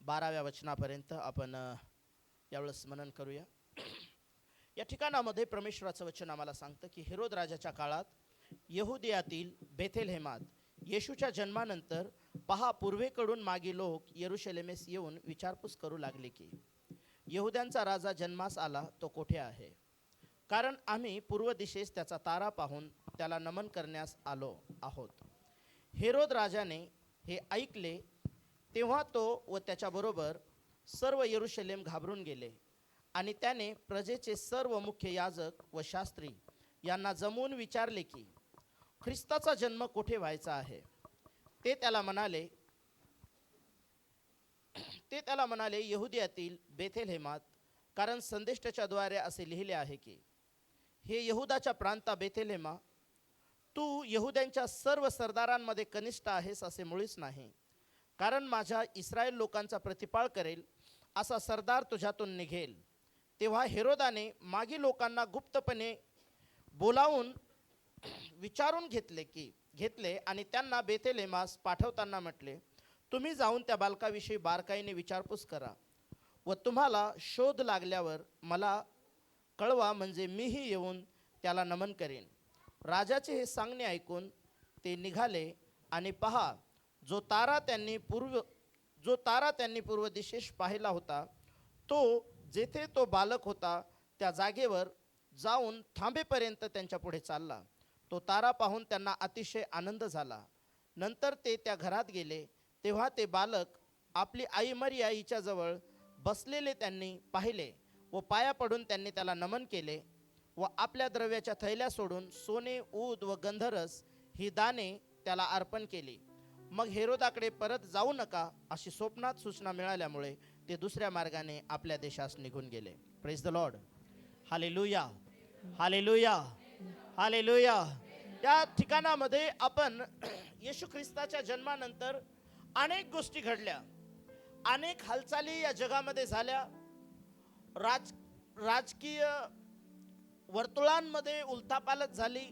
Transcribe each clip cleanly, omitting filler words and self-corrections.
12व्या वचनापर्यंत आपण यावेळेस मनन करूया. या ठिकाणामध्ये परमेश्वराचं वचन आम्हाला सांगतं की हेरोद राजाच्या काळात यहुदियातील बेथेलहेमात येशूच्या जन्मानंतर पहा, पूर्वेकडून मागे लोक यरूशलेमेस येऊन विचारपूस करू लागले की यहुद्यांचा राजा जन्मास आला तो कोठे आहे, कारण आम्ही पूर्व दिशेस त्याचा तारा पाहून त्याला नमन करण्यास आलो आहोत. हेरोद राजाने हे ऐकले तेव्हा तो व त्याच्याबरोबर सर्व यरूशलेम घाबरून गेले आणि त्याने प्रजेचे सर्व मुख्य याजक व शास्त्री यांना जमवून विचारले की ख्रिस्ताचा जन्म कोठे व्हायचा आहे. ते त्याला म्हणाले यहुदियातील बेथेलहेमात, कारण संदेष्टाच्या द्वारे असे लिहिले आहे की हे यहुदाच्या प्रांता बेथेलहेमा, तू यहुद्यांच्या सर्व सरदारांमध्ये कनिष्ठ आहेस असे मुळीच नाही, कारण माझ्या इस्रायल लोकांचा प्रतिपाळ करेल असा सरदार तुझ्यातून निघेल. तेव्हा हेरोदाने मागी लोकांना गुप्तपणे बोलावून विचारून घेतले आणि त्यांना बेथेलहेमास पाठवताना म्हटले, तुम्ही जाऊन त्या बालकाविषयी बारकाईने विचारपूस करा व तुम्हाला शोध लागल्यावर मला कळवा, म्हणजे मीही येऊन त्याला नमन करेन. राजाचे हे सांगणे ऐकून ते निघाले आणि पहा, जो तारा त्यांनी पूर्व दिशेस पाहिला होता तो जेथे तो बालक होता त्या जागेवर जाऊन थांबेपर्यंत त्यांच्या पुढे चालला. तो तारा पाहून त्यांना अतिशय आनंद झाला. नंतर ते त्या घरात गेले तेव्हा ते बालक आपली आई मरिया हिच्या जवळ बसलेले त्यांनी पाहिले व पाया पडून त्यांनी त्याला नमन केले व आपल्या द्रव्याच्या थैल्या सोडून सोने, ऊद व गंधरस ही दाने त्याला अर्पण केली. मग हेरोदाकडे परत जाऊ नका अशी स्वप्नात सूचना मिळाल्यामुळे ते दुसऱ्या मार्गाने आपल्या देशास निघून गेले. Praise the Lord. Hallelujah, hallelujah, hallelujah. या ठिकाणामध्ये आपण येशू ख्रिस्ताच्या जन्मानंतर अनेक गोष्टी घडल्या, अनेक हालचाली या जगामध्ये झाल्या. राजकीय वर्तुळांमध्ये उलथापालथ झाली.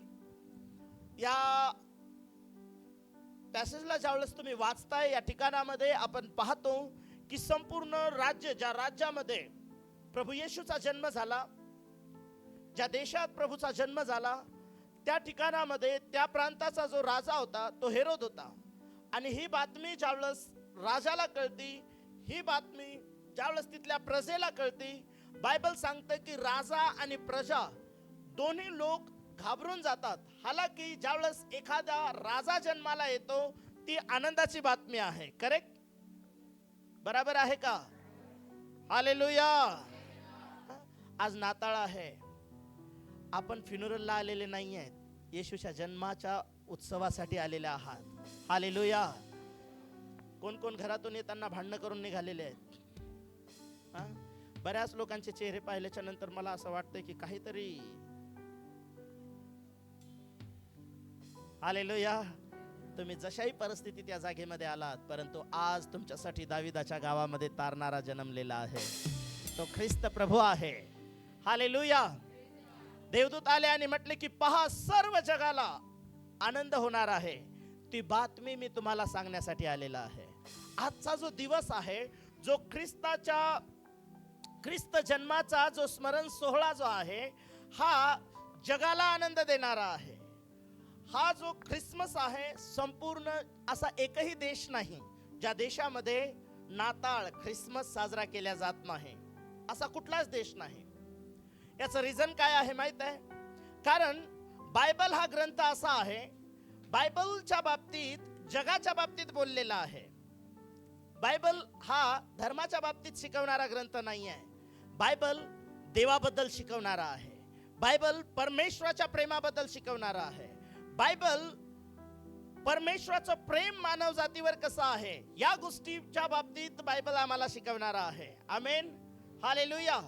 या पॅसेजला ज्यावेळेस तुम्ही वाचताय या ठिकाणामध्ये आपण पाहतो की संपूर्ण राज्य, ज्या राज्यामध्ये प्रभू येशूचा जन्म झाला, ज्या देशात प्रभूचा जन्म झाला, त्या ठिकाणामध्ये त्या प्रांताचा जो राजा होता तो हेरोद होता. आणि ही बातमी ज्यावेळेस राजाला कळती, ही बातमी ज्यावेळेस तिथल्या प्रजेला कळती, बायबल सांगतं की राजा आणि प्रजा दोन्ही लोक घाबरून जातात. हालाकी ज्यावेळेस एखादा राजा जन्माला येतो ती आनंदाची बातमी आहे. करेक्ट? बरोबर आहे का? हालेलुया. आज नाताळ आहे. आपण फ्युनरलला आलेले नाही आहेत, येशूच्या जन्माच्या उत्सवासाठी आलेले आहात. हालेलुया. कोण कोण घरातून येताना भांडणं करून निघालेले आहेत? बऱ्याच लोकांचे चेहरे पाहिल्याच्या नंतर मला असं वाटतंय की काहीतरी. हालेलुया. तुम्ही जशाही परिस्थितीत या जागेमध्ये आलात, परंतु आज तुमच्यासाठी दाविदाच्या गावामध्ये तारणारा जन्मलेला आहे. तो ख्रिस्त प्रभू आहे. हालेलुया. देवदूत आले आणि म्हटले की पहा, सर्व जगाला आनंद होणार आहे. ती बातमी मी तुम्हाला सांगण्यासाठी आलेला आहे. आजचा जो दिवस आहे, जो ख्रिस्त जन्माचा जो स्मरण सोहळा जो आहे, हा जगाला आनंद देणारा आहे. हा जो ख्रिसमस आहे, संपूर्ण असा एकही देश नाही ज्या देशामध्ये नाताळ, ख्रिसमस साजरा केला जात नाही. असा कुठलाच देश नाही. याचं रिझन काय आहे माहित आहे? कारण बायबल हा ग्रंथ असा आहे, बायबलच्या बाबतीत, जगाच्या बाबतीत बोललेला आहे. बायबल हा धर्माच्या बाबतीत शिकवणारा ग्रंथ नाही आहे. बायबल देवाबद्दल शिकवणारा आहे. बायबल परमेश्वराच्या प्रेमाबद्दल शिकवणारा आहे. बायबल परमेश्वराचं प्रेम मानव जातीवर कसं आहे या गोष्टीच्या बाबतीत बायबल आम्हाला शिकवणारा आहे. आमेन, हालेलुया.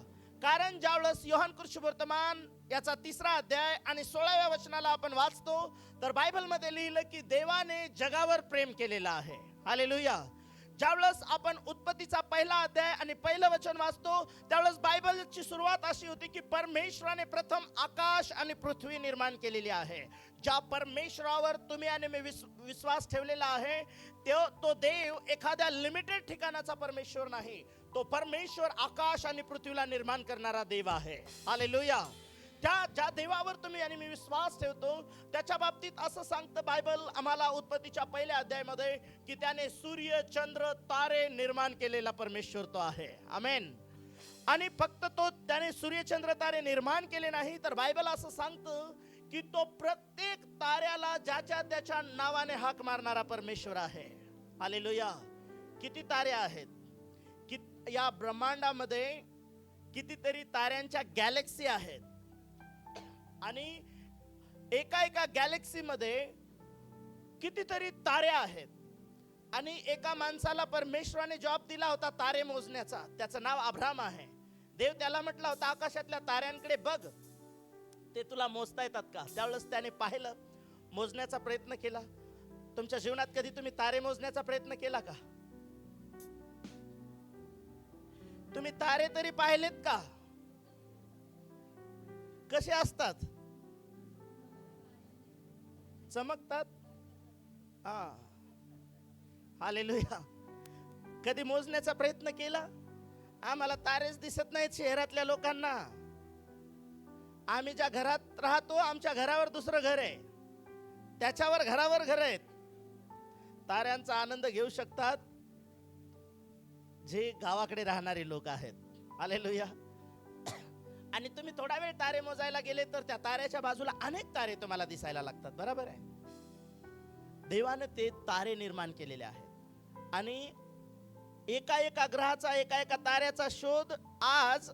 कारण ज्यावेळेस योहान कृष्णवर्तमान याचा 3रा अध्याय आणि 16व्या वचनाला आपण वाचतो, तर बायबलमध्ये लिहिलं की देवाने जगावर प्रेम केलेलं आहे. हालेलुया. ज्यावेळेस आपण उत्पत्ती उत्पत्तीचा पहिला अध्याय आणि पहिलं वचन वाचतो, त्यावेळेस बायबलची सुरुवात अशी होती की परमेश्वराने प्रथम आकाश आणि पृथ्वी निर्माण केलेली आहे. ज्या परमेश्वरावर तुम्ही आणि मी विश्वास ठेवलेला आहे, तो देव एखाद्या लिमिटेड ठिकाणाचा परमेश्वर नाही. तो परमेश्वर आकाश आणि पृथ्वीला निर्माण करणारा देव आहे. हालेलुया. ज्या देवावर तुम्ही आणि मी विश्वास ठेवतो, त्याच्या बाबतीत असं सांगतं बायबल आम्हाला उत्पत्तीच्या पहिल्या अध्यायामध्ये की त्याने सूर्य, चंद्र, तारे निर्माण केलेला परमेश्वर तो आहे. आमेन. आणि फक्त तो त्याने सूर्य, चंद्र, तारे निर्माण केले नाही, तर बायबल असं सांगतं की तो प्रत्येक ताऱ्याला ज्याच्या त्याच्या नावाने हाक मारणारा परमेश्वर आहे. हालेलुया. किती तारे आहेत की या ब्रह्मांडामध्ये, कितीतरी ताऱ्यांच्या गॅलेक्सी आहेत आणि एका गॅलेक्सी मध्ये कितीतरी तारे आहेत. आणि एका माणसाला परमेश्वराने जॉब दिला होता तारे मोजण्याचा. त्याचं नाव अब्राम आहे. देव त्याला म्हटला होता आकाशातल्या ताऱ्यांकडे बघ, ते तुला मोजता येतात का? त्यावेळेस त्याने पाहिलं, मोजण्याचा प्रयत्न केला. तुमच्या जीवनात कधी तुम्ही तारे मोजण्याचा प्रयत्न केला का? तुम्ही तारे तरी पाहिलेत का? कसे असतात? चमकतात. हालेलुया. कधी मोजण्याचा प्रयत्न केला? आम्हाला तारेच दिसत नाहीत शहरातल्या लोकांना. आम्ही ज्या घरात राहतो, आमच्या घरावर दुसरं घर आहे, त्याच्यावर घरावर घर आहेत. ताऱ्यांचा आनंद घेऊ शकतात जे गावाकडे राहणारे लोक आहेत. हालेलुया. आणि तुम्ही थोडा वेळ तारे मोजायला गेले तर त्या ताऱ्याच्या बाजूला अनेक तारे तुम्हाला दिसायला लागतात. बरोबर आहे. देवाने ते तारे निर्माण केलेले आहेत आणि एका ग्रहाचा, एका ताऱ्याचा शोध आज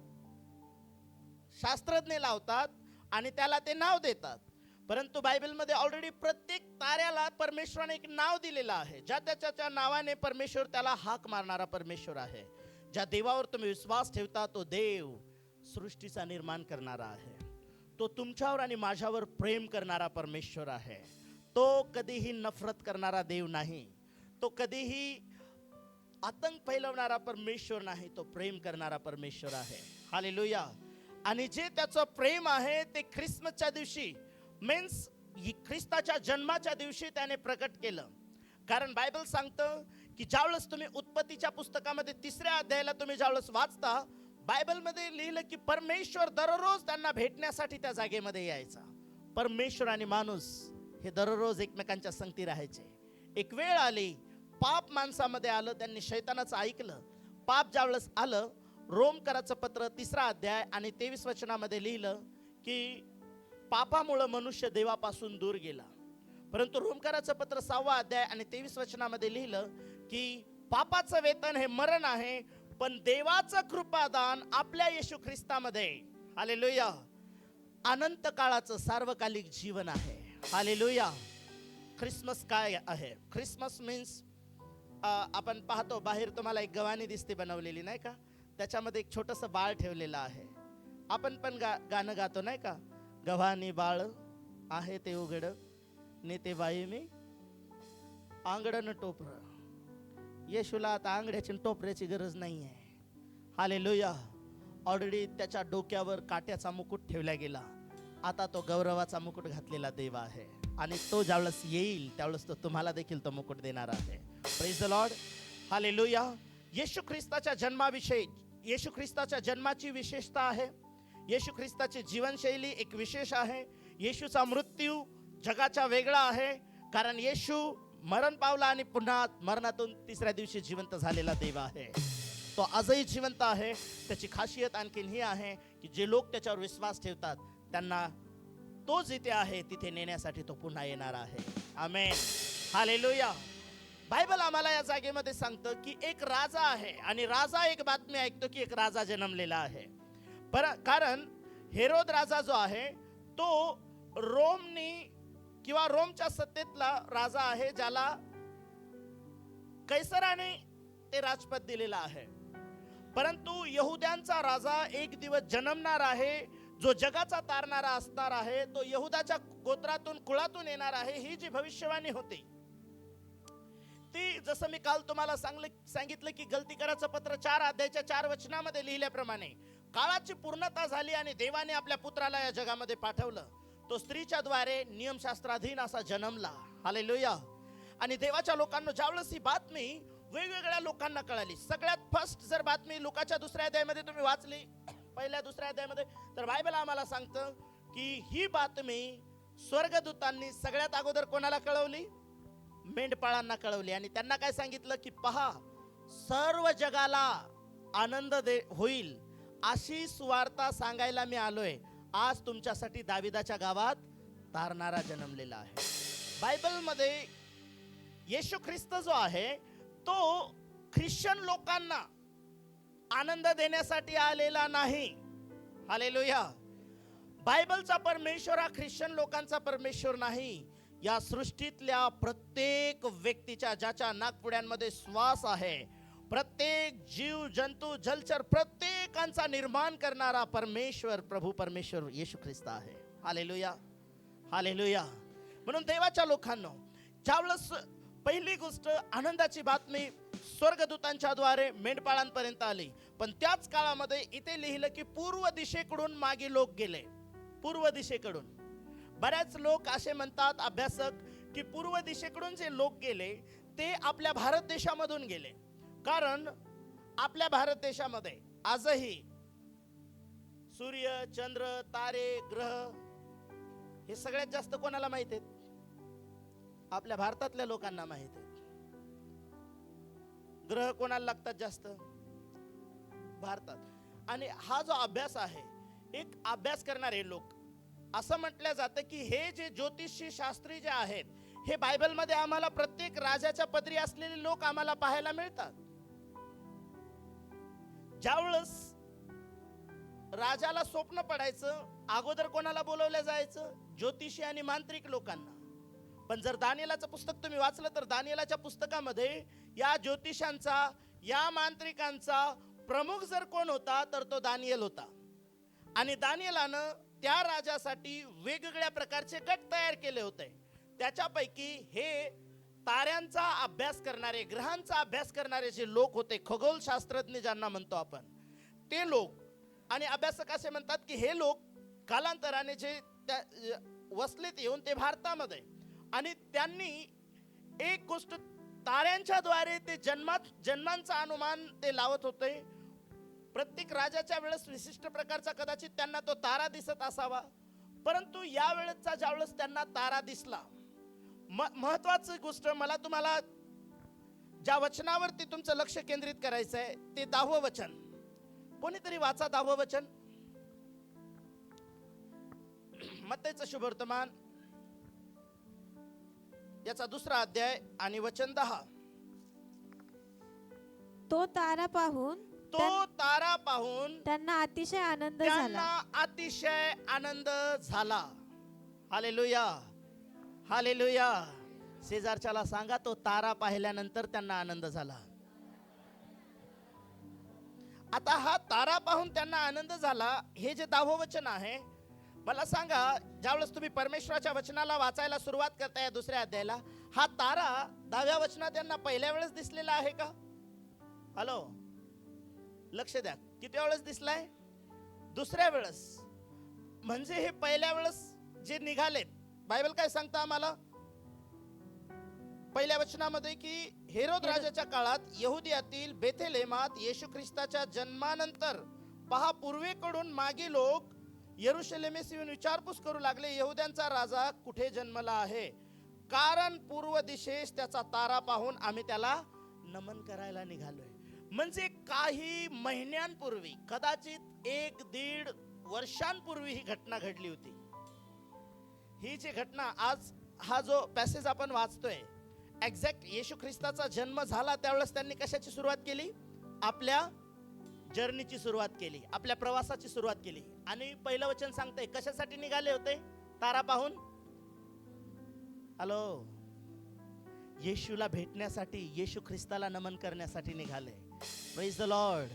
शास्त्रज्ञ लावतात आणि त्याला ते नाव देतात. परंतु बायबलमध्ये ऑलरेडी प्रत्येक ताऱ्याला परमेश्वराने एक नाव दिलेलं आहे. ज्या त्याच्या नावाने परमेश्वर त्याला हाक मारणारा परमेश्वर आहे. ज्या देवावर तुम्ही विश्वास ठेवता तो देव सृष्टीचा निर्माण करणारा आहे. तो तुमच्यावर आणि माझ्यावर प्रेम करणारा परमेश्वर आहे. तो कधीही नफरत करणारा देव नाही. तो कधीही आतंक फैलवणारा परमेश्वर नाही. तो प्रेम करणारा परमेश्वर आहे. हालेलुया. आणि जे त्याचं प्रेम आहे ते ख्रिसमसच्या दिवशी, मीन्स ख्रिस्ताच्या जन्माच्या दिवशी त्याने प्रकट केलं. कारण बायबल सांगतं की ज्यावेळेस तुम्ही उत्पत्तीच्या पुस्तकामध्ये 3ऱ्या अध्यायाला तुम्ही ज्यावेळेस वाचता, बायबलमध्ये लिहिलं की परमेश्वर दररोज त्यांना भेटण्यासाठी त्या जागेमध्ये यायचा. परमेश्वर आणि माणूस हे दररोज एकमेकांच्या संगती राहायचे. एक वेळ आली, पाप माणसामध्ये आलं, त्यांनी शैतानाचं ऐकलं. पाप ज्यावेळेस आलं, रोमकराचं पत्र 3रा अध्याय आणि 23 वचनामध्ये लिहिलं की पापामुळे मनुष्य देवापासून दूर गेला. परंतु रोमकराचं पत्र 6वा अध्याय आणि 23 वचनामध्ये लिहिलं की पापाचं वेतन हे मरण आहे, पण देवाचं कृपादान आपल्या येशू ख्रिस्तामध्ये, हालेलुया, अनंत काळाचं सार्वकालिक जीवन आहे. हालेलुया. ख्रिसमस काय आहे? ख्रिसमस मीन्स आपण पाहतो बाहेर तुम्हाला एक गव्हाणी दिसते बनवलेली, नाही का? त्याच्यामध्ये एक छोटंसं बाळ ठेवलेलं आहे. आपण पण गाणं गातो, नाही का? गव्हाणी बाळ आहे ते उघड, नेते बाई मी आंगडन टोपर. येशूला आता आंगड्याची टोपऱ्याची गरज नाही आहे. हालेलुया. ऑलरेडी त्याच्या डोक्यावर काट्याचा मुकुट ठेवला गेला. आता तो गौरवाचा मुकुट घातलेला देव आहे आणि तो ज्यावेळेस येईल त्यावेळेस तो तुम्हाला देखील तो मुकुट देणार आहे. Praise the Lord. हालेलुया. येशू ख्रिस्ताच्या जन्माविषयी, येशू ख्रिस्ताच्या जन्माची विशेषता आहे. येशू ख्रिस्ताची जीवनशैली एक विशेष आहे. येशूचा मृत्यू जगाच्या वेगळा आहे, कारण येशू मरण पावला आणि पुन्हा मरणातून 3ऱ्या दिवशी जिवंत झालेला देव आहे. तो आजही जिवंत आहे. त्याची खासियत आणखीन ही आहे की जे लोक त्याच्यावर विश्वास ठेवतात त्यांना तो जिथे आहे तिथे नेण्यासाठी तो पुन्हा येणार आहे. आमेन. हालेलुया. बायबल आम्हाला या जागेमध्ये सांगतं की एक राजा आहे आणि राजा एक बातमी ऐकतो की एक राजा जन्मलेला आहे. कारण हेरोद राजा जो आहे तो रोमनी किंवा रोमच्या सत्तेतला राजा आहे, ज्याला कैसराने ते राजपद दिलेलं आहे. परंतु यहुद्यांचा राजा एक दिवस जन्मणार आहे, जो जगाचा तारणारा असणार आहे. तो यहुदाच्या गोत्रातून, कुळातून येणार आहे. ही जी भविष्यवाणी होती ती जसं मी काल तुम्हाला सांगितलं की गलती करायचं पत्र 4 अध्यायाच्या 4 वचनामध्ये लिहिल्याप्रमाणे काळाची पूर्णता झाली आणि देवाने आपल्या पुत्राला या जगामध्ये पाठवलं. तो स्त्रीच्या द्वारे नियमशास्त्राधीन असा जन्मला. हालेलुया. आणि देवाच्या लोकांना ज्यावेळेस ही बातमी वेगवेगळ्या लोकांना कळाली, सगळ्यात फर्स्ट जर बातमी लुकाच्या 2ऱ्या अध्यायामध्ये तुम्ही वाचली, पहिल्या 2ऱ्या अध्यायामध्ये, तर बायबल आम्हाला सांगतं की ही बातमी स्वर्गदूतांनी सगळ्यात अगोदर कोणाला कळवली? मेंढपाळांना कळवली. आणि त्यांना काय सांगितलं की पहा, सर्व जगाला आनंद होईल अशी सुवार्ता सांगायला मी आलोय. आज तुमच्यासाठी दाविदाच्या गावात तारणारा जन्मलेला आहे. बायबलमध्ये येशू ख्रिस्त जो आहे तो ख्रिश्चन लोकांना आनंद देण्यासाठी आलेला नाही. हालेलुया. बायबलचा परमेश्वर हा ख्रिश्चन लोकांचा परमेश्वर नाही. या सृष्टीतल्या प्रत्येक व्यक्तीच्या, ज्याच्या नाकपुड्यांमध्ये श्वास आहे, प्रत्येक जीव जंतू जलचर प्रत्येकांचा निर्माण करणारा परमेश्वर, प्रभू परमेश्वर येशू ख्रिस्त आहे. हालेलुया. हालेलुया. म्हणून देवाच्या लोकांनो, ज्यावेळेस पहिली गोष्ट आनंदाची बातमी स्वर्गदूतांच्या द्वारे मेंढपाळांपर्यंत आली, पण त्याच काळामध्ये इथे लिहिलं की पूर्व दिशेकडून मागे लोक गेले. पूर्व दिशेकडून बऱ्याच लोक असे म्हणतात, अभ्यासक, की पूर्व दिशेकडून जे लोक गेले ते आपल्या भारत देशामधून गेले. कारण आपल्या भारत देशामध्ये आजही सूर्य, चंद्र, तारे, ग्रह हे सगळ्यात जास्त कोणाला माहित आहेत? आपल्या भारतातल्या लोकांना माहित आहेत. ग्रह कोणाला लागतात जास्त? भारतात. आणि हा जो अभ्यास आहे, एक अभ्यास करणारे लोक, असं म्हटलं जातं की हे जे ज्योतिषी शास्त्री जे आहेत, हे बायबलमध्ये आम्हाला प्रत्येक राजाच्या पदरी असलेले लोक आम्हाला पाहायला मिळतात. ज्यावेळेस राजाला स्वप्न पडायचं, अगोदर कोणाला बोलवलं जायचं? ज्योतिषी आणि मांत्रिक लोकांना. पण जर दानिएलाचं पुस्तक तुम्ही वाचलं तर दानिएलाच्या पुस्तकामध्ये या ज्योतिषांचा, या मांत्रिकांचा प्रमुख जर कोण होता तर तो दानिएल होता. आणि दानिएलानं त्या राजासाठी वेगवेगळ्या प्रकारचे गट तयार केले होते. त्याच्यापैकी हे ताऱ्यांचा अभ्यास करणारे, ग्रहांचा अभ्यास करणारे जे लोक होते, खगोलशास्त्रज्ञ ज्यांना म्हणतो आपण, ते लोक. आणि अभ्यासक असे म्हणतात की हे लोक कालांतराने जे वसलेत येऊन ते भारतामध्ये, आणि त्यांनी एक गोष्ट ताऱ्यांच्या द्वारे ते जन्मांचा अनुमान ते लावत होते. प्रत्येक राजाच्या वेळेस विशिष्ट प्रकारचा कदाचित त्यांना तो तारा दिसत असावा, परंतु या वेळेचा ज्यावेळेस त्यांना तारा दिसला, महत्वाची गोष्ट मला तुम्हाला ज्या वचनावरती तुमचं लक्ष केंद्रित करायचं आहे ते 10वं वचन. कोणीतरी वाचा 10वं वचन. मत्तेचं शुभवर्तमान याचा 2रा अध्याय आणि वचन 10. तो तारा पाहून त्यांना अतिशय आनंद झाला. हालेलुया. हालेलुया. शेजारच्याला सांगा, तो तारा पाहिल्यानंतर त्यांना आनंद झाला. आता हा तारा पाहून त्यांना आनंद झाला, हे जे 10वं वचन आहे, मला सांगा, ज्यावेळेस तुम्ही परमेश्वराच्या वचनाला वाचायला सुरुवात करताय 2ऱ्या अध्यायाला, हा तारा 10व्या वचनात त्यांना पहिल्या वेळेस दिसलेला आहे का? हॅलो, लक्ष द्या. किती वेळेस दिसलाय? 2ऱ्या वेळेस. म्हणजे हे पहिल्या वेळेस जे निघालेत, बायबल काय सांगतं आम्हाला पहिल्या वचनामध्ये की हेरोद राजाच्या काळात यहुदियातील बेथलेहेमात येशू ख्रिस्ताच्या जन्मानंतर पहा, पूर्वेकडून मागे लोक यरुशलेमेस येऊन विचारपूस करू लागले, यहुद्यांचा राजा कुठे जन्मला आहे, कारण पूर्व दिशेस त्याचा तारा पाहून आम्ही त्याला नमन करायला निघालोय. म्हणजे काही महिन्यांपूर्वी, कदाचित 1-1.5 वर्षांपूर्वी ही घटना घडली होती. ही जी घटना आज हा जो पॅसेज आपण वाचतोय, एक्झॅक्ट येशू ख्रिस्ताचा जन्म झाला त्यावेळेस त्यांनी कशाची सुरुवात केली? आपल्या जर्नीची सुरुवात केली, आपल्या प्रवासाची सुरुवात केली. आणि पहिलं वचन सांगतंय कशासाठी निघाले होते? तारा पाहून. हॅलो, येशूला भेटण्यासाठी, येशू ख्रिस्ताला नमन करण्यासाठी निघाले. Praise the Lord.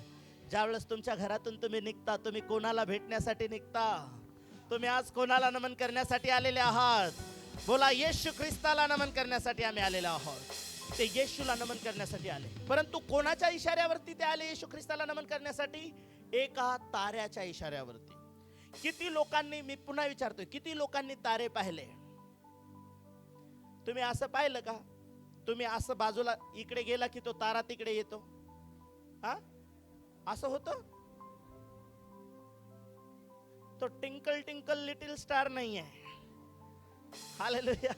ज्यावेळेस तुमच्या घरातून तुम्ही निघता, तुम्ही कोणाला भेटण्यासाठी निघता? तुम्ही आज कोणाला नमन करण्यासाठी आलेले आहात? बोला, येशू ख्रिस्ताला नमन करण्यासाठी आम्ही आलेलो आहोत. ते येशूला नमन करण्यासाठी आले. परंतु कोणाच्या इशाऱ्यावरती ते आले येशू ख्रिस्ताला नमन करण्यासाठी? एका ताऱ्याच्या इशाऱ्यावरती. किती लोकांनी, मी पुन्हा विचारतोय, किती लोकांनी तारे पाहिले? तुम्ही असं पाहिलं का? तुम्ही असं बाजूला इकडे गेला की तो तारा तिकडे येतो? हा, असं होतं? तो टिंकल टिंकल लिटिल स्टार नाही आहे. हालेलुया.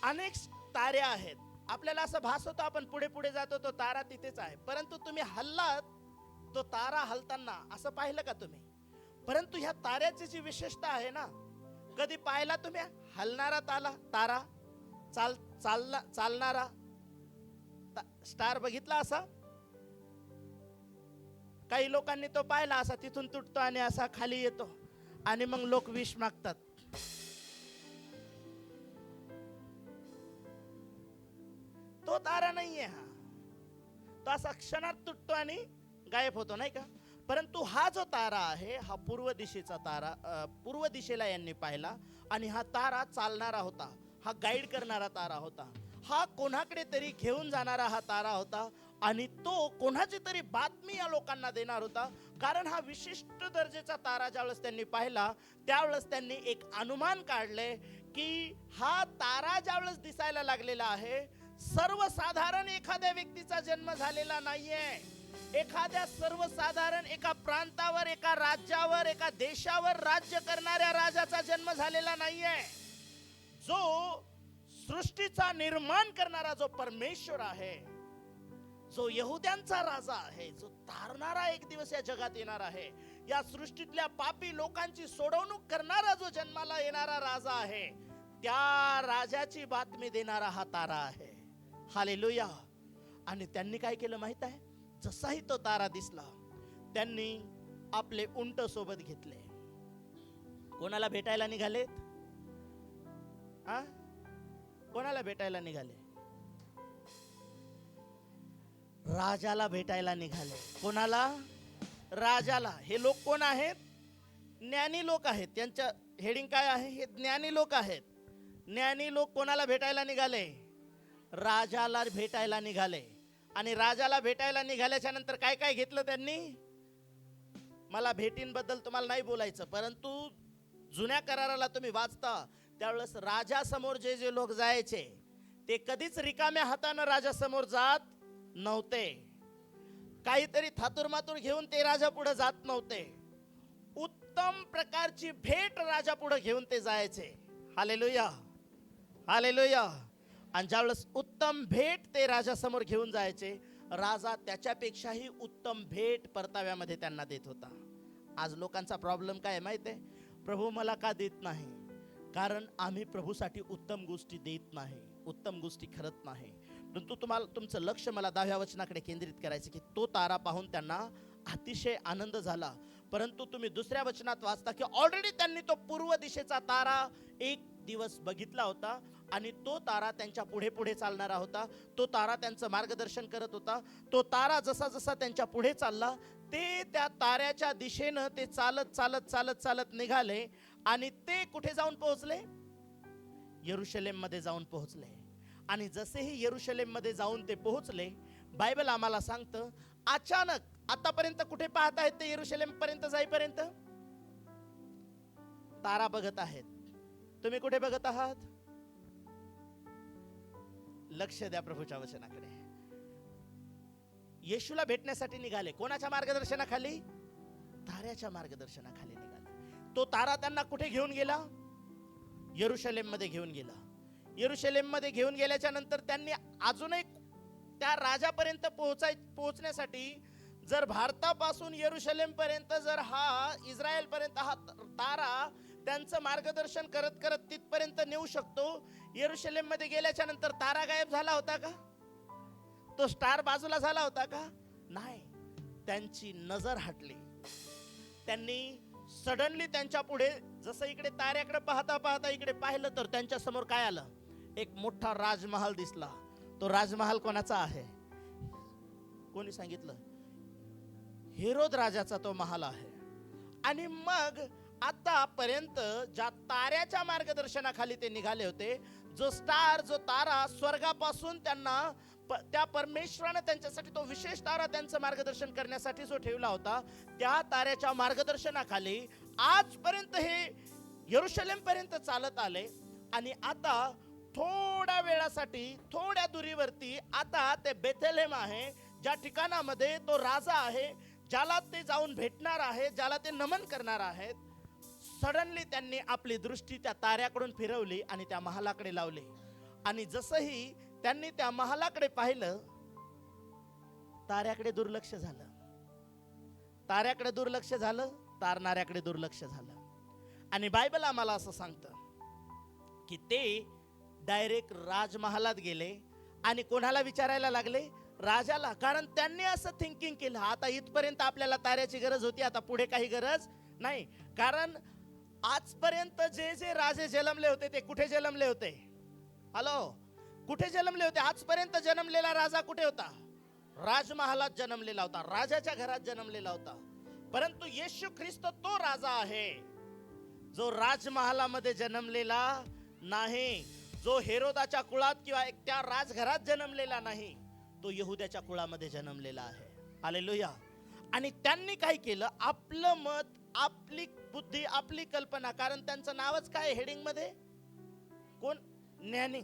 अनेक तारे आहेत. आपल्याला असं भास होतं, आपण पुढे पुढे जातो तो तारा तिथेच आहे. परंतु तुम्ही हल्लात, तो तारा हलताना असं पाहिलं का तुम्ही? परंतु ह्या ताऱ्याची जी विशेषता आहे ना, कधी पाहिला तुम्ही हलणारा तारा, चालणारा स्टार बघितला असा? काही लोकांनी तो पाहिला, असा तिथून तुटतो आणि असा खाली येतो आणि मग लोक विष मागतात. तो तारा नाहीये हा. तो असा क्षणात तुटतो आणि गायब होतो, नाही का? परंतु हा जो तारा आहे, हा पूर्व दिशेचा तारा, पूर्व दिशेला यांनी पाहिला आणि हा तारा चालणारा होता, हा गाईड करणारा तारा होता, हा कोणाकडे तरी घेऊन जाणारा हा तारा होता आणि तो कोणाची तरी बातमी या लोकांना देणार होता. कारण हा विशिष्ट दर्जाचा तारा ज्यावेळेस त्यांनी पाहिला, त्यावेळेस त्यांनी एक अनुमान काढले की हा तारा ज्यावेळेस दिसायला लागलेला आहे, सर्वसाधारण एखाद्या व्यक्तीचा जन्म झालेला नाहीये. एखाद्या सर्वसाधारण एका प्रांतावर, एका राज्यावर, एका देशावर राज्य करणाऱ्या राजाचा जन्म झालेला नाहीये. जो सृष्टीचा निर्माण करणारा जो परमेश्वर आहे, जो यहुद्यांचा राजा आहे, जो तारणारा एक दिवस या जगात येणार आहे, या सृष्टीतल्या पापी लोकांची सोडवणूक करणारा जो जन्माला येणारा राजा आहे, त्या राजाची बातमी देणारा हा तारा आहे. हालेलुया. आणि त्यांनी काय केलं माहित आहे? जसाही तो तारा दिसला, त्यांनी आपले उंट सोबत घेतले. कोणाला भेटायला निघालेत? कोणाला भेटायला निघाले? राजाला भेटायला निघाले. कोणाला? राजाला. हे लोक कोण आहेत? ज्ञानी लोक आहेत. त्यांच्या हेडिंग काय आहे? हे ज्ञानी लोक आहेत. ज्ञानी लोक कोणाला भेटायला निघाले? राजाला भेटायला निघाले. आणि राजाला भेटायला निघाल्याच्या नंतर काय काय घेतलं त्यांनी? मला भेटींबद्दल तुम्हाला नाही बोलायचं, परंतु जुन्या कराराला तुम्ही वाचता त्यावेळेस राजासमोर जे जे लोक जायचे, ते कधीच रिकाम्या हातानं राजासमोर जात नव्हते. काहीतरी थातुरमातुर घेऊन ते राजा पुढे जात नव्हते. उत्तम प्रकारची भेट राजा पुढे घेऊन ते जायचे. Hallelujah, hallelujah. आणि ज्यावेळेस उत्तम भेट ते राजासमोर घेऊन जायचे, राजा त्याच्यापेक्षाही उत्तम भेट परताव्यामध्ये त्यांना देत होता. आज लोकांचा प्रॉब्लेम काय आहे माहिती आहे? प्रभू मला का देत नाही? कारण आम्ही प्रभूसाठी उत्तम गोष्टी देत नाही, उत्तम गोष्टी करत नाही. परंतु तुमचं लक्ष मला 10व्या वचनाकडे केंद्रित करायचं की तो तारा पाहून त्यांना अतिशय आनंद झाला. परंतु तुम्ही दुसऱ्या वचनात वाचता की ऑलरेडी त्यांनी तो पूर्व दिशेचा तारा एक दिवस बघितला होता आणि तो तारा त्यांच्या पुढे पुढे चालणारा होता. तो तारा त्यांचं मार्गदर्शन करत होता. तो तारा जसा जसा त्यांच्या पुढे चालला, ते त्या ताऱ्याच्या दिशेनं ते चालत चालत चालत चालत निघाले आणि ते कुठे जाऊन पोहोचले? यरुशलेम मध्ये जाऊन पोहोचले. आणि जसेही यरुशलेम मध्ये जाऊन ते पोहोचले, बायबल आम्हाला सांगतं अचानक, आतापर्यंत कुठे पाहत आहेत ते? यरुशलेम पर्यंत जाईपर्यंत तारा बघत आहेत. तुम्ही कुठे बघत आहात? लक्ष द्या प्रभूच्या वचनाकडे. येशूला भेटण्यासाठी निघाले. कोणाच्या मार्गदर्शनाखाली? ताऱ्याच्या मार्गदर्शनाखाली निघाले. तो तारा त्यांना कुठे घेऊन गेला? यरुशलेम मध्ये घेऊन गेला. यरुशलेम मध्ये घेऊन गेल्याच्या नंतर त्यांनी अजूनही त्या राजापर्यंत पोहोचण्यासाठी, जर भारतापासून यरुशलेम पर्यंत जर हा इस्रायल पर्यंत हा तारा त्यांचं मार्गदर्शन करत करत तिथपर्यंत नेऊ शकतो, यरुशलेम मध्ये गेल्याच्या नंतर तारा गायब झाला होता का? तो स्टार बाजूला झाला होता का? नाही. त्यांची नजर हटली. त्यांनी सडनली त्यांच्या पुढे, जसं इकडे ताऱ्याकडे पाहता पाहता इकडे पाहिलं, तर त्यांच्या समोर काय आलं? एक मोठा राजमहाल दिसला. तो राजमहाल कोणाचा आहे? कोणी सांगितलं? हेरोद राजाचा तो महाल आहे. आणि मग आतापर्यंत ज्या ताऱ्याच्या मार्गदर्शनाखाली ते निघाले होते, जो स्टार, जो तारा स्वर्गापासून त्यांना त्या परमेश्वराने त्यांच्यासाठी तो विशेष तारा त्यांचं मार्गदर्शन करण्यासाठी जो ठेवला होता, त्या ताऱ्याच्या मार्गदर्शनाखाली आजपर्यंत हे यरूशलेम पर्यंत चालत आले. आणि आता थोड्या वेळासाठी, थोड्या दुरीवरती आता ते बेथलेम आहे, ज्या ठिकाणामध्ये तो राजा आहे, ज्याला ते जाऊन भेटणार आहे, ज्याला ते नमन करणार आहेत. सडनली त्यांनी आपली दृष्टी त्या ताऱ्याकडून फिरवली आणि त्या महालाकडे लावली. आणि जसंही त्यांनी त्या महालाकडे पाहिलं, ताऱ्याकडे दुर्लक्ष झालं. ताऱ्याकडे दुर्लक्ष झालं, तारणाऱ्याकडे दुर्लक्ष झालं. आणि बायबल आम्हाला असं सांगतं की ते डायरेक्ट राजमहालात गेले आणि कोणाला विचारायला लागले? राजाला. कारण त्यांनी असं थिंकिंग केलं, आता इथपर्यंत आपल्याला ताऱ्याची गरज होती, आता पुढे काही गरज नाही. कारण आजपर्यंत जे जे राजे जन्मले होते ते कुठे जन्मले होते? हॅलो, कुठे जन्मले होते? आजपर्यंत जन्मलेला राजा कुठे होता? राजमहालात जन्मलेला होता, राजाच्या घरात जन्मलेला होता. परंतु येशू ख्रिस्त तो राजा आहे जो राजमहालामध्ये जन्मलेला नाही, जो हेरोदाच्या कुळात किंवा त्या राजघरात जन्मलेला नाही, तो यहुद्याच्या कुळामध्ये जन्मलेला आहे. हालेलुया. आणि त्यांनी काय केलं? आपलं मत, आपली बुद्धी, आपली कल्पना, कारण त्यांचं नावच काय हेडिंग मध्ये? कोण? ज्ञानी.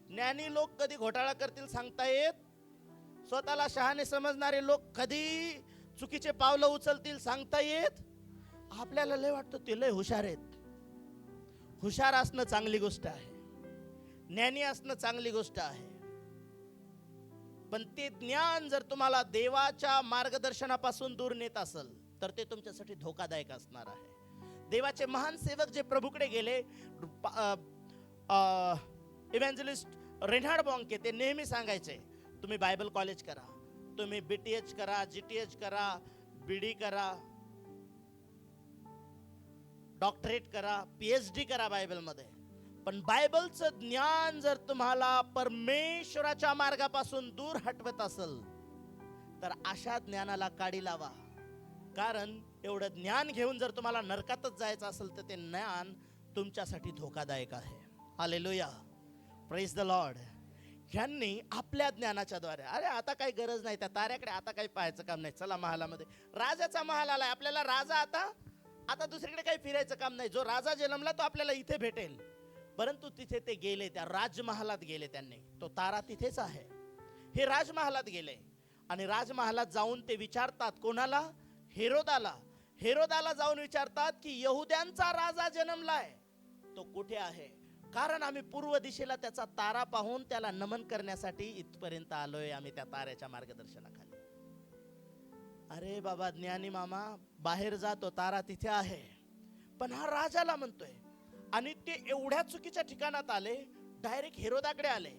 ज्ञानी लोक कधी घोटाळा करतील सांगता येत. स्वतःला शहाणे समजणारे लोक कधी चुकीचे पावलं उचलतील सांगता येत. आपल्याला लय वाटतं ते लय हुशार आहेत. हुशार असणं चांगली गोष्ट आहे, ज्ञानी असणं चांगली गोष्ट आहे, पण ते ज्ञान जर तुम्हाला देवाच्या मार्गदर्शनापासून दूर नेत असेल तर ते तुमच्यासाठी धोकादायक असणार आहे. देवाचे महान सेवक जे प्रभूकडे गेले, इव्हँजलिस्ट रेनहार्ड बॉन्के, ते नेहमी सांगायचे, तुम्ही बायबल कॉलेज करा, तुम्ही BTH करा, GTH करा, BD करा, डॉक्टरेट करा, PhD करा बायबलमध्ये, पण बायबलचं ज्ञान जर तुम्हाला परमेश्वराच्या मार्गापासून दूर हटवत असेल तर अशा ज्ञानाला काडी लावा. कारण एवढं ज्ञान घेऊन जर तुम्हाला नरकातच जायचं असेल तर ते ज्ञान तुमच्यासाठी धोकादायक आहे. Hallelujah, praise the Lord. ह्यांनी आपल्या ज्ञानाच्या द्वारे, अरे आता काही गरज नाही त्या ताऱ्याकडे, आता काही पाहायचं काम नाही, चला महालामध्ये. राजाचा महाल आलाय, आपल्याला राजा आता दुसरीकडे काही फिरायचं काम नाही. जो राजा जन्मला तो आपल्याला इथे भेटेल. परंतु तिथे ते गेले, त्या राजमहालात गेले. त्यांनी तो तारा तिथेच आहे, हे राजमहालात गेले. आणि राजमहालात जाऊन ते विचारतात कोणाला? हेरोदाला. हेरोदाला जाऊन विचारतात की यहुद्यांचा राजा जन्मलाय, तो कुठे आहे? कारण आम्ही पूर्व दिशेला त्याचा तारा पाहून त्याला नमन करण्यासाठी इथपर्यंत आलोय, आम्ही त्या ताऱ्याच्या मार्गदर्शनाखाली. अरे बाबा ज्ञानी मामा, बाहेर जा, तो तारा तिथे आहे. पण हा राजाला म्हणतोय. आणि ते एवढ्या चुकीच्या ठिकाणात आले, डायरेक्ट हेरोदाकडे आले.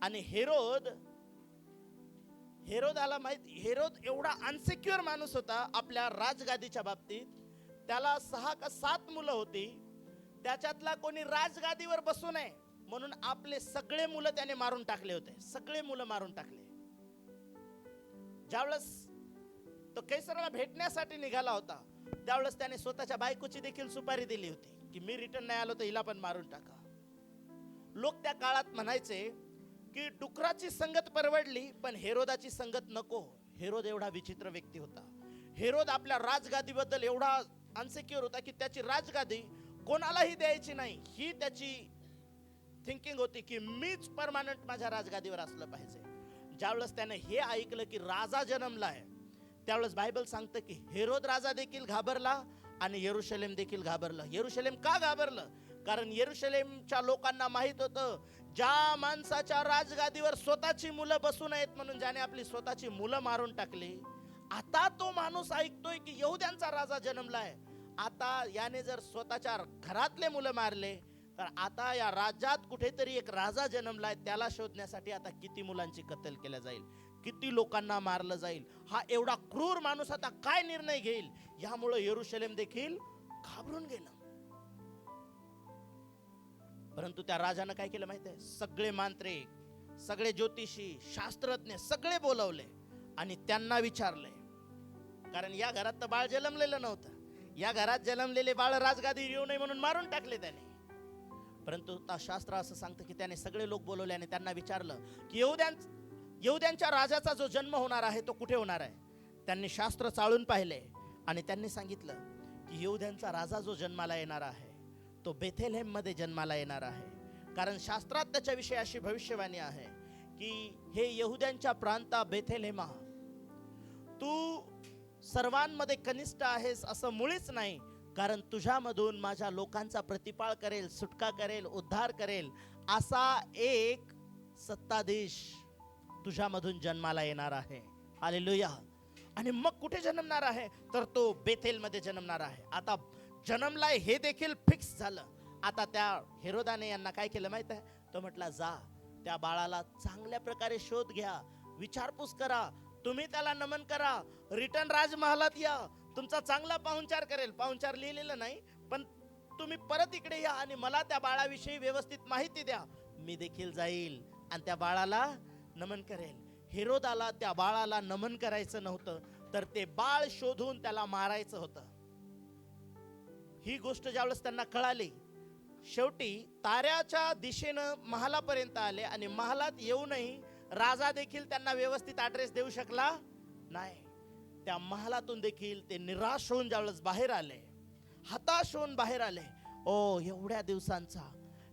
आणि हेरोदाला माहित, हेरोद एवढा अनसिक्युअर माणूस होता आपल्या राजगादीच्या बाबतीत. त्याला 6 का 7 मुलं होती, त्याच्यातला कोणी राजगादीवर बसू नये म्हणून आपले सगळे मुलं त्याने मारून टाकले होते. सगळे मुलं मारून टाकले. ज्यावेळेस तो कैसराला भेटण्यासाठी निघाला होता त्यावेळेस त्याने स्वतःच्या बायकोची देखील सुपारी दिली होती की मी रिटर्न नाही आलो तर हिला पण मारून टाका. लोक त्या काळात म्हणायचे की डुकराची संगत परवडली पण हेरोदाची संगत नको. हेरोद एवढा विचित्र व्यक्ती होता. हेरोद आपल्या राजगादीबद्दल एवढा अनसिक्युअर होता की त्याची राजगादी कोणालाही द्यायची नाही, ही त्याची थिंकिंग होती की मीच परमानंट माझ्या राजगादीवर असलं पाहिजे. ज्यावेळेस त्याने हे ऐकलं की राजा जन्मलाय त्यावेळेस बायबल सांगतं की हेरोद राजा देखील घाबरला आणि यरूशलेम देखील घाबरलं. यरूशलेम का घाबरलं? कारण यरूशलेमच्या लोकांना माहित होतं ज्या माणसाच्या राजगादीवर स्वतःची मुलं बसू नयेत म्हणून ज्याने आपली स्वतःची मुलं मारून टाकली, आता तो माणूस ऐकतोय की यहुद्यांचा राजा जन्मलाय. आता याने जर स्वतःच्या घरातले मुलं मारले तर आता या राज्यात कुठेतरी एक राजा जन्मलाय, त्याला शोधण्यासाठी आता किती मुलांची कत्तल केल्या जाईल, किती लोकांना मारलं जाईल. हा एवढा क्रूर माणूस आता काय निर्णय घेईल, यामुळे यरूशलेम देखील घाबरून गेलं. परंतु त्या राजानं काय केलं माहिती आहे? सगळे मांत्रिक, सगळे ज्योतिषी, शास्त्रज्ञ सगळे बोलवले आणि त्यांना विचारले. कारण या घरात तर बाळ जन्मलेलं नव्हतं. या घरात जन्मलेले बाळ राजगादी येऊ नये म्हणून मारून टाकले त्याने. परंतु शास्त्र असं सांगतं की त्याने सगळे लोक बोलवले आणि त्यांना विचारलं की यहूद्यांच्या राजाचा जो जन्म होणार आहे तो कुठे होणार आहे. त्यांनी शास्त्र चाळून पाहिले आणि त्यांनी सांगितलं की यहूद्यांचा राजा जो जन्माला येणार आहे तो बेथेलहेम मध्ये जन्माला येणार आहे. कारण शास्त्रात त्याच्याविषयी अशी भविष्यवाणी आहे की हे यहूद्यांच्या प्रांता बेथेलहेमा, तू सर्वांमध्ये कनिष्ठ आहेस असं मुळीच नाही, कारण तुझ्यामधून माझ्या लोकांचा प्रतिपाळ करेल, सुटका करेल, उद्धार करेल असा एक सत्ताधीश तुझ्यामधून जन्माला येणार आहे. हालेलुया. आणि मग कुठे जन्मणार आहे तर तो बेथेलमध्ये जन्मणार आहे. आता जन्मलाय हे देखील फिक्स झालं. आता त्या हेरोदाने यांना काय केलं माहित आहे, तो म्हटला जा त्या बाळाला चांगल्या प्रकारे शोध घ्या, विचारपूस करा, तुम्ही त्याला नमन करा, रिटर्न राजमहालात या, तुमचा चांगला पाहुणचार करेल. पाहुणचार लिहिलेलं नाही पण तुम्ही परत इकडे या आणि मला त्या बाळाविषयी व्यवस्थित माहिती द्या, मी देखील जाईल आणि त्या बाळाला नमन करेल. हेरोदाला त्या बाळाला नमन करायचं नव्हतं तर ते बाळ शोधून त्याला मारायचं होतं. ही गोष्ट ज्यावेळेस त्यांना कळाली, शेवटी ताऱ्याच्या दिशेनं महालापर्यंत आले आणि महालात येऊनही राजा देखील त्यांना व्यवस्थित ऍड्रेस देऊ शकला नाही. त्या महालातून देखील ते निराश होऊन ज्यावेळेस बाहेर आले, हताश होऊन बाहेर आले. ओ, एवढ्या दिवसांचा,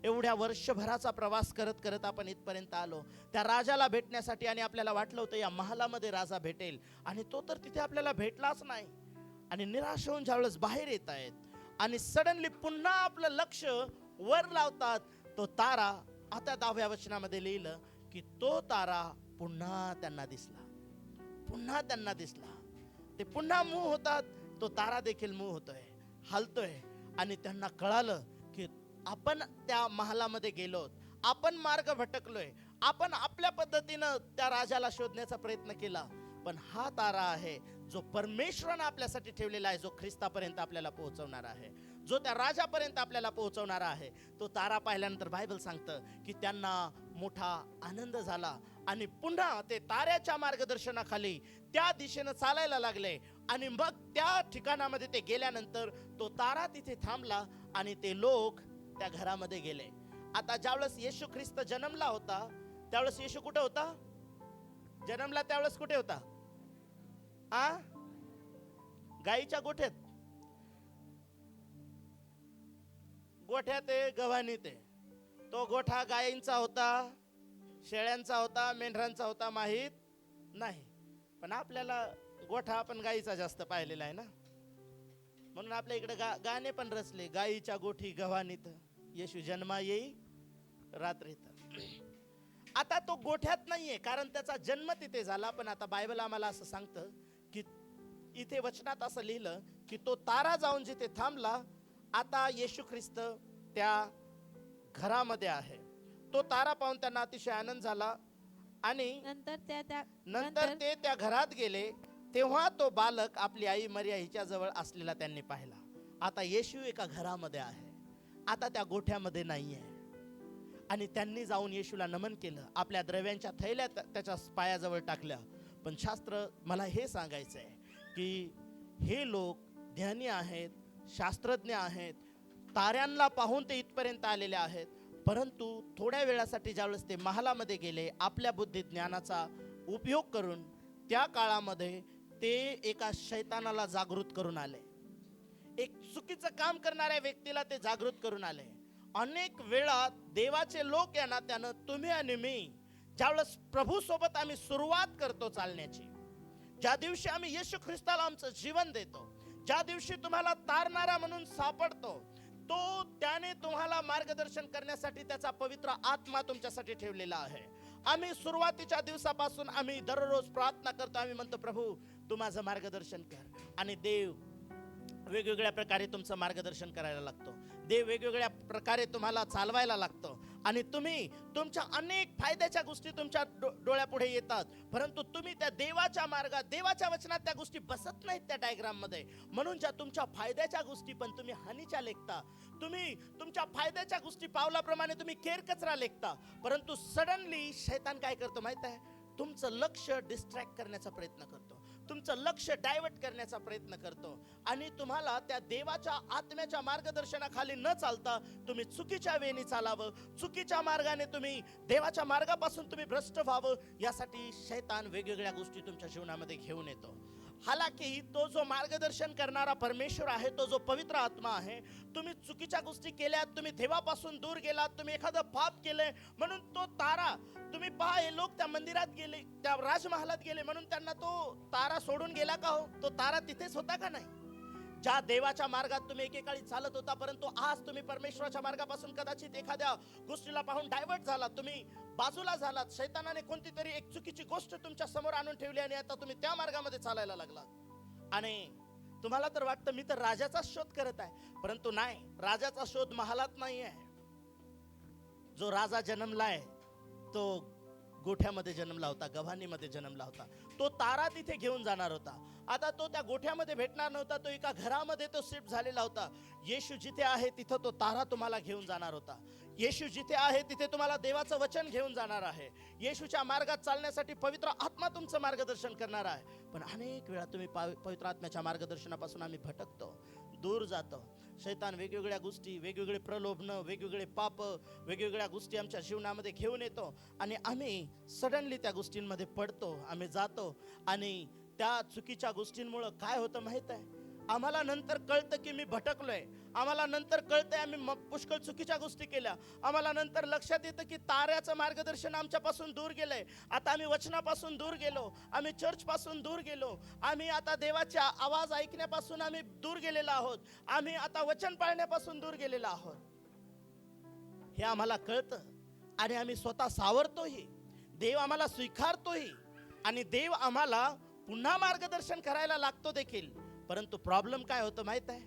एवढ्या वर्षभराचा प्रवास करत करत आपण इथपर्यंत आलो त्या राजाला भेटण्यासाठी, आणि आपल्याला वाटलं होतं या महालामध्ये राजा भेटेल आणि तो तर तिथे आपल्याला भेटलाच नाही. आणि निराश होऊन ज्यावेळेस बाहेर येत आहेत आणि सडनली पुन्हा आपलं लक्ष वर लावतात, तो तारा, आता 10व्या वचनामध्ये लिहिलं की तो तारा पुन्हा त्यांना दिसला. पुन्हा त्यांना दिसला. ते पुन्हा मूव्ह होतात, तो तारा देखील मूव्ह होतोय, हलतोय. आणि त्यांना कळालं की आपण त्या महालामध्ये गेलोत, आपण मार्ग भटकलोय, आपण आपल्या पद्धतीनं त्या राजाला शोधण्याचा प्रयत्न केला, पण हा तारा आहे जो परमेश्वरानं आपल्यासाठी ठेवलेला आहे, जो ख्रिस्तापर्यंत आपल्याला पोहोचवणार आहे, जो त्या राजापर्यंत आपल्याला पोहोचवणार आहे. तो तारा पाहिल्यानंतर बायबल सांगतं की त्यांना मोठा आनंद झाला आणि पुन्हा ते ताऱ्याच्या मार्गदर्शनाखाली त्या दिशेनं चालायला लागले. आणि मग त्या ठिकाणामध्ये ते गेल्यानंतर तो तारा तिथे थांबला आणि ते लोक त्या घरामध्ये गेले. आता ज्यावेळेस येशू ख्रिस्त जन्मला होता त्यावेळेस येशू कुठे होता? जन्मला त्यावेळेस कुठे होता? गाईच्या गोठ्यात. गोठ्यात आहे, गव्हाणीत आहे. तो गोठा गायींचा होता, शेळ्यांचा होता, मेंढरांचा होता माहीत नाही, पण आपल्याला गोठा आपण गायीचा जास्त पाहिलेला आहे ना, म्हणून आपल्या इकडे गाणे पण रचले, गायीच्या गोठी गव्हाणीत येशू जन्मा येई रात्रीत. आता तो गोठ्यात नाहीये कारण त्याचा जन्म तिथे झाला, पण आता बायबल आम्हाला असं सांगतं की इथे वचनात असं लिहिलं की तो तारा जाऊन जिथे थांबला, आता येशू ख्रिस्त त्या घरामध्ये आहे. तो तारा पाहून त्यांना अतिशय आनंद झाला आणि नंतर ते त्या घरात गेले. तेव्हा तो बालक आपली आई मरिया हिच्या जवळ असलेला त्यांनी पाहिला. आता येशू एका घरामध्ये आहे, आता त्या गोठ्यामध्ये नाहीये. आणि त्यांनी जाऊन येशूला नमन केलं, आपल्या द्रव्यांच्या थैल्या त्याच्या पायाजवळ टाकल्या. पण शास्त्र मला हे सांगायचं आहे की हे लोक ज्ञानी आहेत, शास्त्रज्ञ आहेत, ताऱ्यांना पाहून ते इथपर्यंत आलेले आहेत, परंतु थोड्या वेळासाठी ज्यावेळेस ते महालामध्ये गेले, आपल्या बुद्धी ज्ञानाचा उपयोग करून त्या काळामध्ये ते एका शैतानाला जागृत करून आले. एक चुकीचं काम करणाऱ्या व्यक्तीला ते जागृत करून आले. अनेक वेळा देवाचे लोक या नात्यानं तुम्ही आणि मी ज्यावेळेस प्रभू सोबत आम्ही सुरुवात करतो चालण्याची, ज्या दिवशी आम्ही येशू ख्रिस्ताला आमचं जीवन देतो, ज्या दिवशी तुम्हाला तारणारा म्हणून सापडतो, तो त्याने तुम्हाला मार्गदर्शन करण्यासाठी त्याचा पवित्र आत्मा तुमच्यासाठी ठेवलेला आहे. आम्ही सुरुवातीच्या दिवसापासून आम्ही दररोज प्रार्थना करतो, आम्ही म्हणतो प्रभू तू माझं मार्गदर्शन कर, आणि देव वेगवेगळ्या प्रकारे तुमचं मार्गदर्शन करायला लागतो. देव वेगवेगळ्या प्रकारे तुम्हाला चालवायला लागतो आणि तुम्ही तुमच्या अनेक फायद्याच्या गोष्टी तुमच्या डोळ्यापुढे येतात, परंतु तुम्ही त्या देवाच्या मार्गात, देवाच्या वचनात त्या गोष्टी बसत नाहीत त्या डायग्राम मध्ये. म्हणून ज्या तुमच्या फायद्याच्या गोष्टी पण तुम्ही हानीच्या लेखता, तुम्ही तुमच्या फायद्याच्या गोष्टी पावलाप्रमाणे तुम्ही केर कचरा लेखता, परंतु सडनली शैतान काय करतो माहित आहे? तुमचं लक्ष डिस्ट्रॅक्ट करण्याचा प्रयत्न करतो, तुमचं लक्ष डायव्हर्ट करण्याचा प्रयत्न करतो आणि तुम्हाला त्या देवाच्या आत्म्याच्या मार्गदर्शनाखाली न चालता तुम्ही चुकीच्या वेळी चालावं, चुकीच्या मार्गाने तुम्ही देवाच्या मार्गापासून तुम्ही भ्रष्ट व्हावं, यासाठी शैतान वेगवेगळ्या गोष्टी तुमच्या जीवनामध्ये घेऊन येतो. हालाकी तो जो मार्गदर्शन करणारा परमेश्वर आहे, तो जो पवित्र आत्मा आहे, तुम्ही चुकीच्या गोष्टी केल्यात, तुम्ही देवापासून दूर गेलात, तुम्ही एखादं पाप केलंय म्हणून तो तारा, तुम्ही पहा हे लोक त्या मंदिरात गेले, त्या राजमहालात गेले म्हणून त्यांना तो तारा सोडून गेला का हो? तो तारा तिथेच होता का नाही? ज्या देवाच्या मार्गात तुम्ही एकेकाळी चालत होता, परंतु आज तुम्ही परमेश्वराच्या मार्गापासून कदाचित एखाद्या गोष्टीला पाहून डायव्हर्ट झालात, तुम्ही बाजूला झालात, शैतानाने कोणती तरी एक चुकीची गोष्ट तुमच्या समोर आणून ठेवली आणि आता तुम्ही त्या मार्गामध्ये चालायला लागलात आणि तुम्हाला तर वाटतं मी तर राजाचा शोध करत आहे, परंतु नाही, राजाचा शोध महालात नाही आहे. जो राजा जन्मलाय तो गोठ्यामध्ये जन्मला होता, गव्हाणीमध्ये जन्मला होता. तो तारा तिथे घेऊन जाणार होता. आता तो त्या गोठ्यामध्ये भेटणार नव्हता, तो एका घरामध्ये तो शिफ्ट झालेला होता. येशू जिथे आहे तिथं तो तारा तुम्हाला घेऊन जाणार होता. येशू जिथे आहे तिथे तुम्हाला देवाचं वचन घेऊन जाणार आहे. येशूच्या मार्गात चालण्यासाठी पवित्र आत्मा तुमचं मार्गदर्शन करणार आहे. पण अनेक वेळा तुम्ही पवित्र आत्म्याच्या मार्गदर्शनापासून आम्ही भटकतो, दूर जातो. शैतान वेगवेगळ्या गोष्टी, वेगवेगळे प्रलोभनं, वेगवेगळे पाप, वेगवेगळ्या गोष्टी आमच्या जीवनामध्ये घेऊन येतो आणि आम्ही सडनली त्या गोष्टींमध्ये पडतो, आम्ही जातो आणि त्या चुकीच्या गोष्टींमुळं काय होतं माहित आहे, आम्हाला नंतर कळतं की मी भटकलोय, आम्हाला नंतर कळतंय आम्ही पुष्कळ चुकीच्या गोष्टी केल्या, आम्हाला नंतर लक्षात येतं की ताऱ्याचं मार्गदर्शन आमच्यापासून दूर गेलंय. आता आम्ही वचनापासून दूर गेलो, आम्ही चर्चपासून दूर गेलो, आम्ही आता देवाचा आवाज ऐकण्यापासून आम्ही दूर गेलेलो आहोत, आम्ही आता वचन पाळण्यापासून दूर गेलेलो आहोत. हे आम्हाला कळतं आणि आम्ही स्वतः सावरतोही, देव आम्हाला स्वीकारतोही आणि देव आम्हाला पुन्हा मार्गदर्शन करायला लागतो देखील. परंतु प्रॉब्लेम काय होतं माहित आहे,